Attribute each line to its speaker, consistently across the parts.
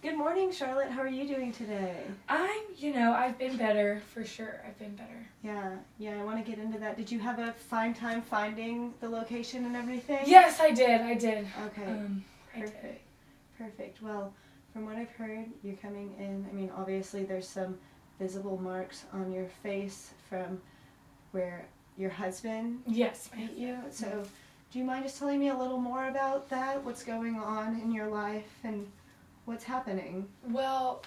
Speaker 1: Good morning, Charlotte. How are you doing today?
Speaker 2: I've been better, for sure. I've been better.
Speaker 1: Yeah, I want to get into that. Did you have a fine time finding the location and everything?
Speaker 2: Yes, I did.
Speaker 1: Okay, perfect. Well, from what I've heard, you're coming in, obviously there's some visible marks on your face from where your husband hit you. So, do you mind just telling me a little more about that? What's going on in your life and what's happening?
Speaker 2: Well,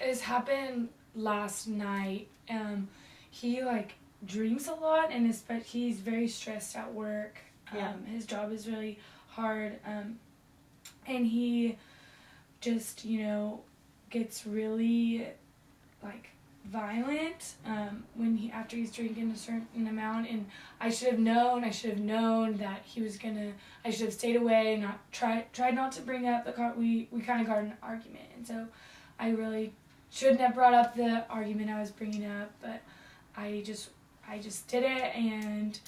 Speaker 2: it happened last night. He drinks a lot, and he's very stressed at work. His job is really hard, and he just gets really violent after he's drinking a certain amount, and I should have known that he was gonna. I should have stayed away and tried not to bring up the car. We kind of got in an argument, and so I really shouldn't have brought up the argument I was bringing up, but I just did it, and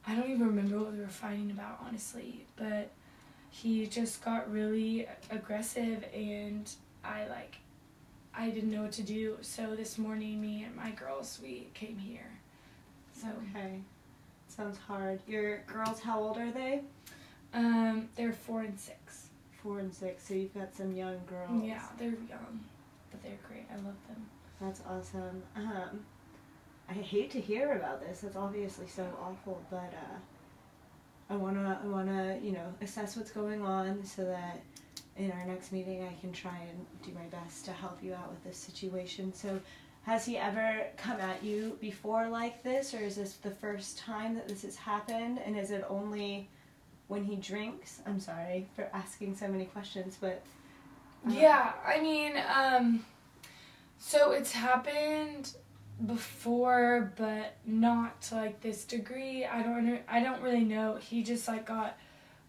Speaker 2: I don't even remember what we were fighting about, honestly, but he just got really aggressive, and I didn't know what to do. So this morning, me and my girls, we came here. So
Speaker 1: okay, sounds hard. Your girls, how old are they?
Speaker 2: They're 4 and 6.
Speaker 1: 4 and 6. So you've got some young girls.
Speaker 2: Yeah, they're young, but they're great. I love them.
Speaker 1: That's awesome. I hate to hear about this. It's obviously so awful, but I wanna assess what's going on so that in our next meeting I can try and do my best to help you out with this situation. So, has he ever come at you before like this, or is this the first time that this has happened? And is it only when he drinks? I'm sorry for asking so many questions, but
Speaker 2: so it's happened before, but not to this degree. I don't really know. He just got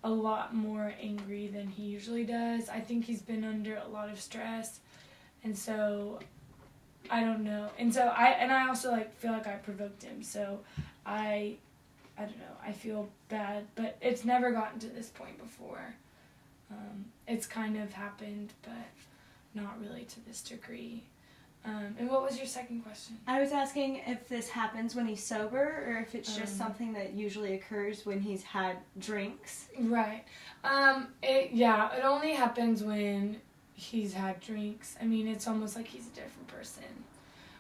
Speaker 2: a lot more angry than he usually does. I think he's been under a lot of stress, and so I don't know. And so I also feel like I provoked him. So I don't know. I feel bad, but it's never gotten to this point before. It's kind of happened, but not really to this degree. And what was your second question?
Speaker 1: I was asking if this happens when he's sober, or if it's just something that usually occurs when he's had drinks.
Speaker 2: Right. It only happens when he's had drinks. It's almost like he's a different person,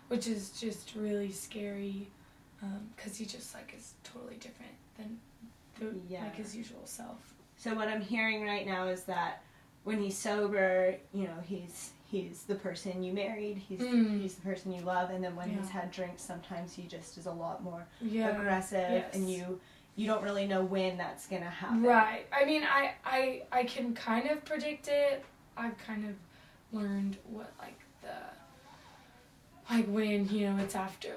Speaker 2: which is just really scary, because he just is totally different than his usual self.
Speaker 1: So what I'm hearing right now is that when he's sober, he's the person you married, he's the person you love, and then when he's had drinks, sometimes he just is a lot more aggressive, and you don't really know when that's gonna happen.
Speaker 2: Right. I can kind of predict it. I've kind of learned what when it's after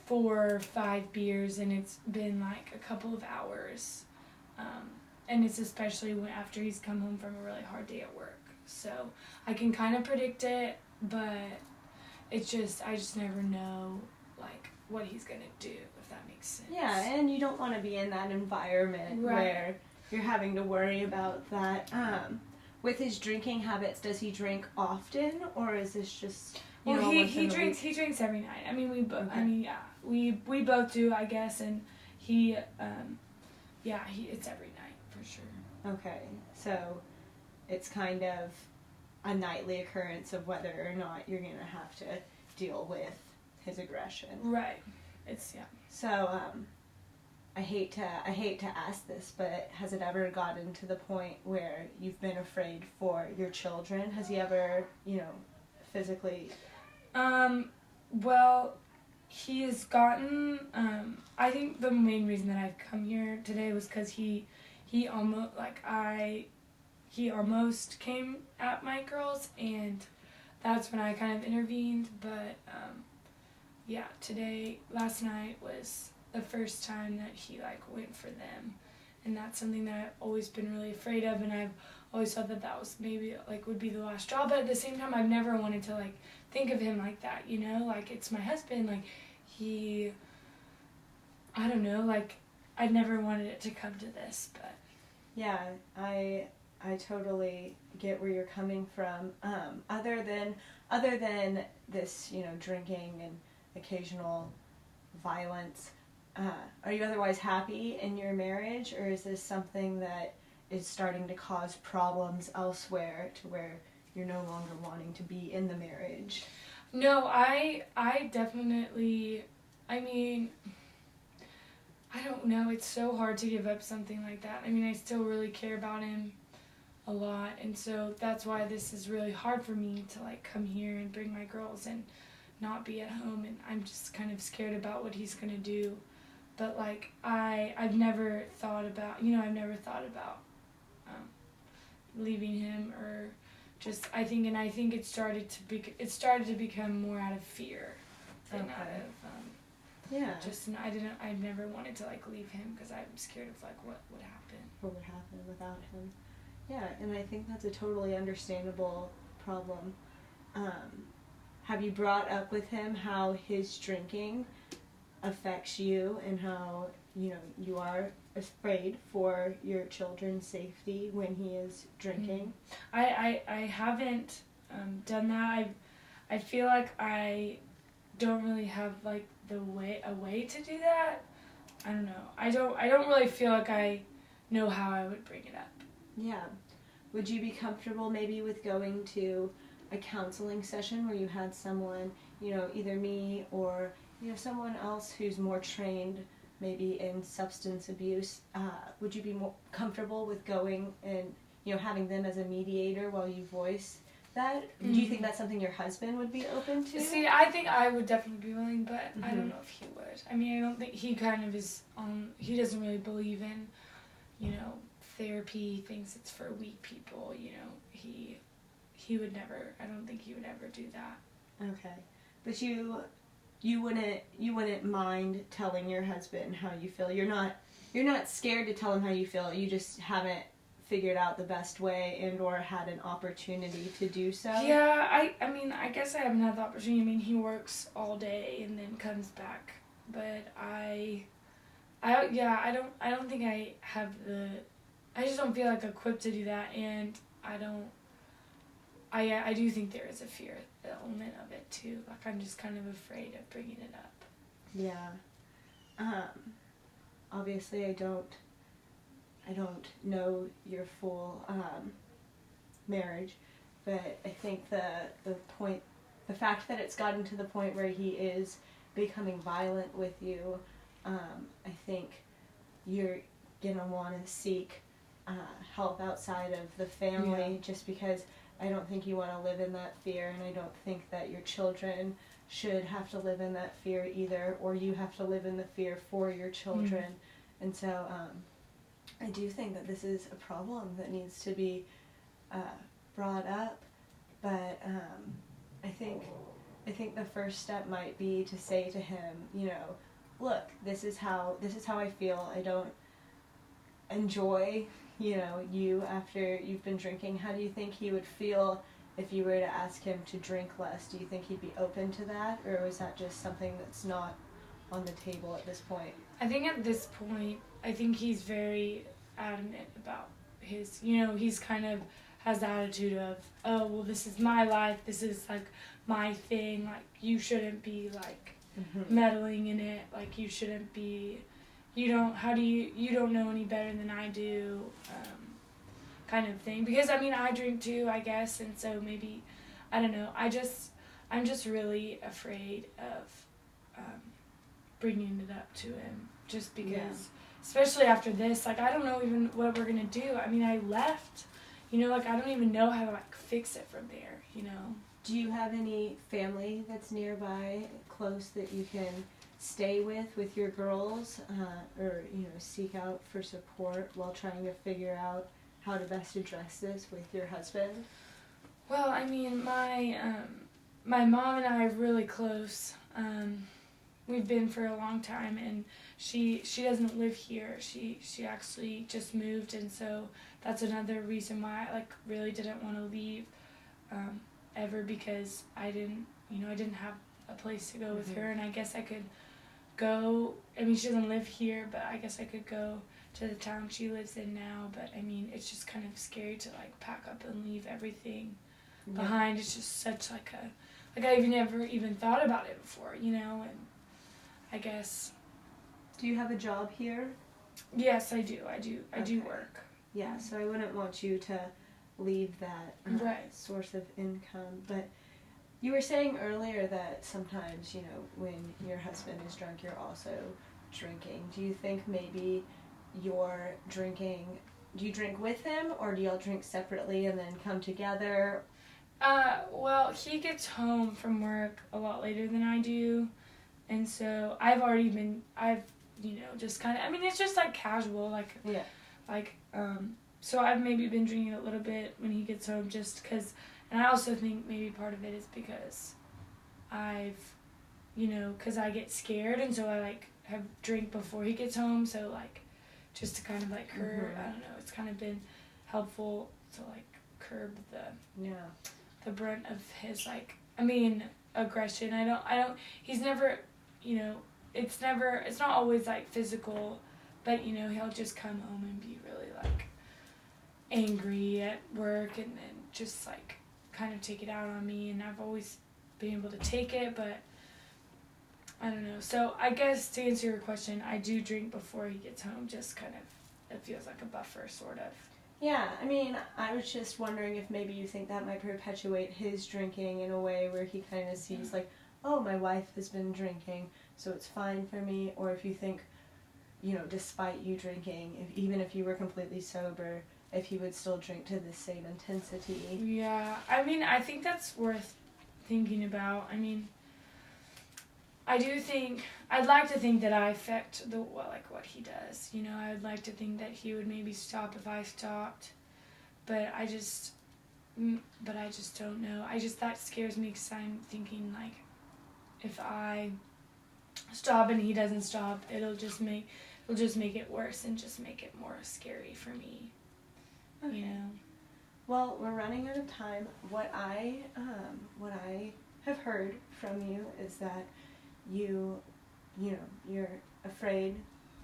Speaker 2: 4 or 5 beers and it's been a couple of hours, and it's especially after he's come home from a really hard day at work. So I can kind of predict it, but I just never know what he's gonna do, if that makes sense.
Speaker 1: Yeah, and you don't want to be in that environment where you're having to worry about that. With his drinking habits, does he drink often, or is this just
Speaker 2: he drinks every night. We both we both do, I guess, and he it's every night for sure.
Speaker 1: Okay, so it's kind of a nightly occurrence of whether or not you're going to have to deal with his aggression.
Speaker 2: Right.
Speaker 1: So, I hate to ask this, but has it ever gotten to the point where you've been afraid for your children? Has he ever, physically?
Speaker 2: Well, he has gotten, I think the main reason that I've come here today was because he almost, he almost came at my girls, and that's when I kind of intervened, but, last night was the first time that he, went for them, and that's something that I've always been really afraid of, and I've always thought that was maybe, would be the last straw, but at the same time, I've never wanted to, think of him like that, it's my husband, I don't know, I'd never wanted it to come to this, but.
Speaker 1: Yeah, I I totally get where you're coming from. Other than this, drinking and occasional violence, are you otherwise happy in your marriage, or is this something that is starting to cause problems elsewhere to where you're no longer wanting to be in the marriage?
Speaker 2: No, I definitely, I mean, I don't know, it's so hard to give up something like that. I mean, I still really care about him a lot, and so that's why this is really hard for me to, like, come here and bring my girls and not be at home, and I'm just kind of scared about what he's going to do. But, like, I've never thought about, leaving him, or just, I think it started to become more out of fear than out of, I've never wanted to, like, leave him because I'm scared of, like, what would happen.
Speaker 1: What would happen without him? Yeah, and I think that's a totally understandable problem. Have you brought up with him how his drinking affects you and how, you are afraid for your children's safety when he is drinking?
Speaker 2: I haven't done that. I feel like I don't really have, like, a way to do that. I don't know. I don't really feel like I know how I would bring it up.
Speaker 1: Yeah. Would you be comfortable maybe with going to a counseling session where you had someone, either me or, someone else who's more trained maybe in substance abuse? Would you be more comfortable with going and, having them as a mediator while you voice that? Mm-hmm. Do you think that's something your husband would be open to?
Speaker 2: See, I think I would definitely be willing, but I don't know if he would. I mean, I don't think he kind of is he doesn't really believe in, therapy, thinks it's for weak people, he would never, I don't think he would ever do that.
Speaker 1: Okay. But you wouldn't mind telling your husband how you feel. You're not scared to tell him how you feel. You just haven't figured out the best way and or had an opportunity to do so.
Speaker 2: Yeah, I mean, I guess I haven't had the opportunity. I mean, he works all day and then comes back. But I don't think I have I just don't feel like equipped to do that, and I do think there is a fear element of it too. Like, I'm just kind of afraid of bringing it up.
Speaker 1: Yeah. Obviously I don't know your full marriage, but I think the fact that it's gotten to the point where he is becoming violent with you, I think you're gonna want to seek help outside of the family, just because I don't think you want to live in that fear, and I don't think that your children should have to live in that fear either, or you have to live in the fear for your children. Mm-hmm. And so I do think that this is a problem that needs to be brought up, but I think the first step might be to say to him, look, this is how I feel. I don't enjoy, you after you've been drinking. How do you think he would feel if you were to ask him to drink less? Do you think he'd be open to that, or is that just something that's not on the table at this point?
Speaker 2: I think at this point, I think he's very adamant about his, he's kind of has the attitude of, oh, well, this is my life, this is, like, my thing, like, you shouldn't be, like, meddling in it, like, you shouldn't be, you don't know any better than I do, kind of thing. Because, I mean, I drink too, I guess, and so maybe, I don't know, I'm just really afraid of bringing it up to him, just because, especially after this, like, I don't know even what we're gonna do. I mean, I left, like, I don't even know how to, like, fix it from there,
Speaker 1: Do you have any family that's nearby, close, that you can stay with your girls, or, seek out for support while trying to figure out how to best address this with your husband?
Speaker 2: Well, I mean, my mom and I are really close. We've been for a long time, and she doesn't live here. She actually just moved, and so that's another reason why I, like, really didn't want to leave ever, because I didn't have a place to go with her, and I guess I could go. I mean, she doesn't live here, but I guess I could go to the town she lives in now. But I mean, it's just kind of scary to like pack up and leave everything behind. It's just such like I've never even thought about it before, you know. And I guess.
Speaker 1: Do you have a job here?
Speaker 2: Yes, I do. I do work.
Speaker 1: Yeah, so I wouldn't want you to leave that source of income. But you were saying earlier that sometimes, you know, when your husband is drunk, you're also drinking. Do you think maybe you're drinking, do you drink with him, or do y'all drink separately and then come together?
Speaker 2: Well, he gets home from work a lot later than I do, and so I've, you know, just kind of, I mean, it's just like casual, like, so I've maybe been drinking a little bit when he gets home just because, and I also think maybe part of it is because because I get scared, and so I, like, have drink before he gets home, so, like, just to kind of, like, curb, I don't know, it's kind of been helpful to, like, curb the brunt of his, like, I mean, aggression. He's never, you know, it's not always, like, physical, but, you know, he'll just come home and be really, like, angry at work, and then just, like, kind of take it out on me, and I've always been able to take it, but I don't know. So I guess to answer your question, I do drink before he gets home, just kind of, it feels like a buffer, sort of.
Speaker 1: Yeah, I mean, I was just wondering if maybe you think that might perpetuate his drinking in a way where he kind of sees, like, oh, my wife has been drinking, so it's fine for me, or if you think, you know, despite you drinking, even if you were completely sober, if he would still drink to the same intensity.
Speaker 2: Yeah, I mean, I think that's worth thinking about. I mean, I'd like to think that I affect what he does. You know, I'd like to think that he would maybe stop if I stopped, but I just don't know. That scares me because I'm thinking, like, if I stop and he doesn't stop, it'll just make it worse and just make it more scary for me. Okay. You know.
Speaker 1: Well, we're running out of time. What I have heard from you is that you're afraid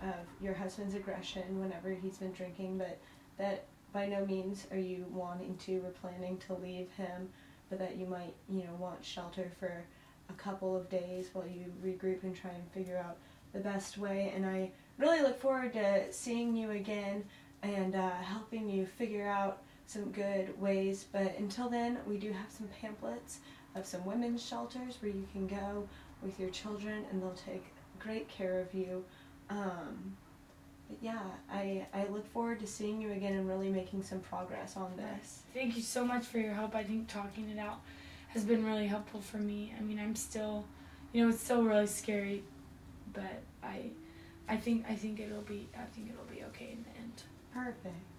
Speaker 1: of your husband's aggression whenever he's been drinking, but that by no means are you wanting to or planning to leave him, but that you might, you know, want shelter for a couple of days while you regroup and try and figure out the best way. And I really look forward to seeing you again and helping you figure out some good ways. But until then, we do have some pamphlets of some women's shelters where you can go with your children, and they'll take great care of you. But yeah, I look forward to seeing you again and really making some progress on this.
Speaker 2: Thank you so much for your help. I think talking it out has been really helpful for me. I mean, I'm still, you know, it's still really scary, but I think it'll be okay in the end.
Speaker 1: Perfect.